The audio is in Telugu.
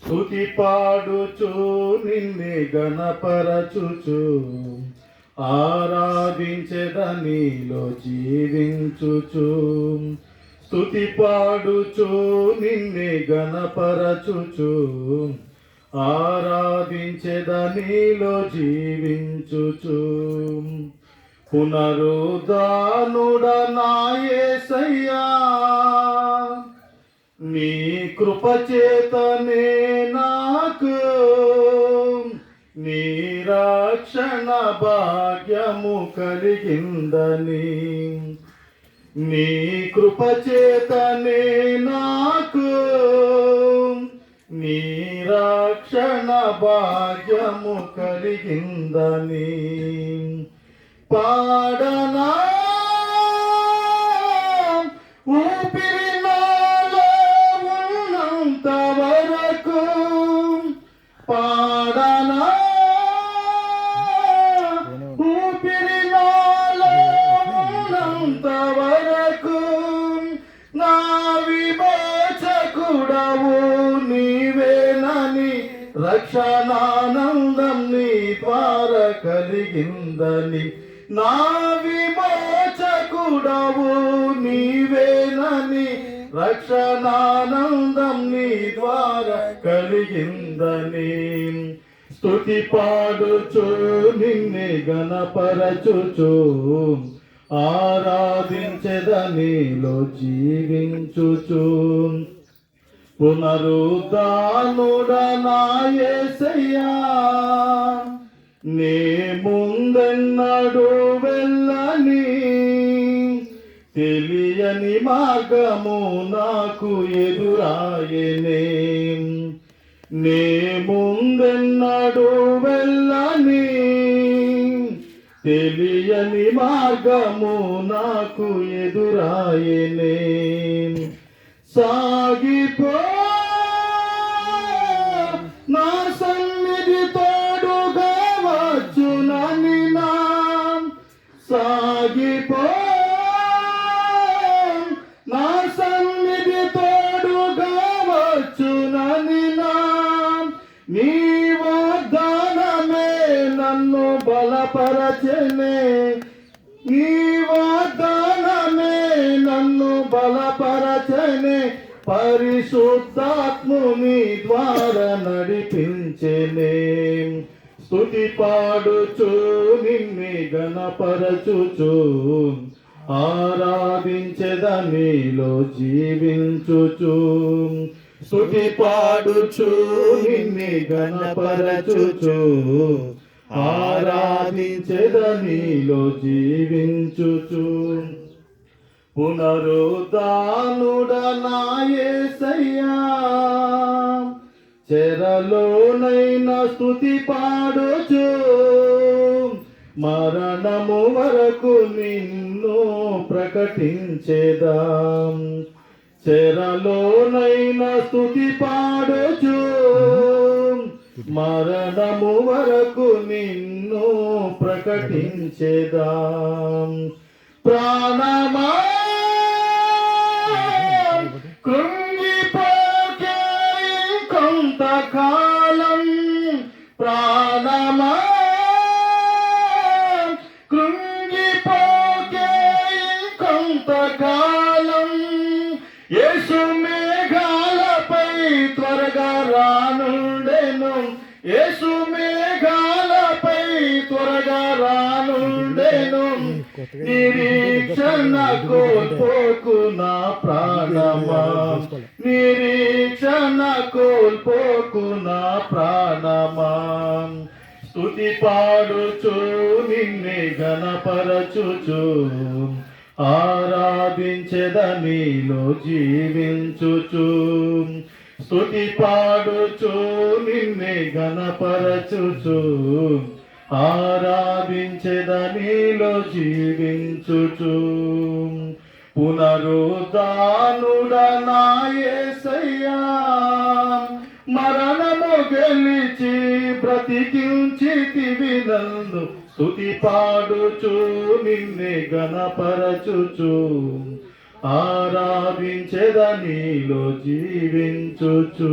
స్తుతి పాడుచు నిన్నే గణపరచుచు ఆరాధించెదనిలో జీవించుచు స్తుతి పాడుచు నిన్నే గణపరచుచు ఆరాధించెదనిలో జీవించుచు పునరుద్ధానుడ నా యేసయ్యా నీ కృపచేతనే నాకు నీ రక్షణ భాగ్యము కలిగిందని నీ కృపచేతనే నాకు నీ రక్షణ భాగ్యము కలిగిందని పాడనా ఊపిరి నాలో ఉన్నంత వరకు పాడనా ఊపిరి నాలో ఉన్నంత వరకు నా విమోచకుడవు నీవేనని రక్షణానందం నీ ద్వారా కలిగిందని నా విమోచకుడవు నీవేనని రక్షణానందం నీ ద్వారా కలిగిందని స్తుతి పాడుచు నిన్నే గణపరచుచు ఆరాధించెదనిలో జీవించుచు పునరుద్ధానుడ నా యేసయ్యా నే ముందెన్నడు వెళ్ళని తెలియని మార్గము నాకు ఎదురాయనే నే ముందెన్నడు వెళ్ళని తెలియని మార్గము నాకు ఎదురాయనే సాగిపో నా సన్నిధి తోడుగా వచ్చునని నా సాగిపో నా సన్నిధి తోడుగా వచ్చునని నా నీ వాగ్దానమే నన్ను బలపరచెనే నీ వాగ్దానమే నన్ను బలపరచనే పరిశుద్ధాత్ముని ద్వారా నడిపించెనే స్తుతి పాడుచు నిన్నే గణపరచుచు ఆరాధించెదనిలో జీవించుచు స్తుతి పాడుచు నిన్నే గణపరచుచు ఆరాధించెదనిలో జీవించుచు పునరుద్ధానుడ నా యేసయ్యా చెరలోనైనా స్తుతి పాడుచు మరణము వరకు నిన్ను ప్రకటించేదాం చెరలోనైనా స్తుతి పాడుచు మరణము వరకు నిన్ను ప్రకటించేదాం ప్రాణమా కృంగిపోకే కొంతకాలం ప్రాణమా కృంగిపోకే కొంతకాలం యేసు మేఘాలపై త్వరగా రానుండెను యేసు మేఘాలపై త్వరగా రానుండెను నిరీక్షణ కోల్పోకు నా ప్రాణమా నిరీక్షణ కోల్పోకు నా ప్రాణమా స్తుతి పాడుచు నిన్నే గణపరచుచు ఆరాధించెదనిలో జీవించుచు స్తుతి పాడుచు నిన్నే గణపరచుచు ఆరాధించెదనిలో జీవించుచు పునరుద్ధానుడ నా యేసయ్యా మరణము గెలిచి బ్రతికించితివి నన్ను స్తుతి పాడుచు నిన్నే గణపరచుచు ఆరాధించెద నీలో జీవించుచు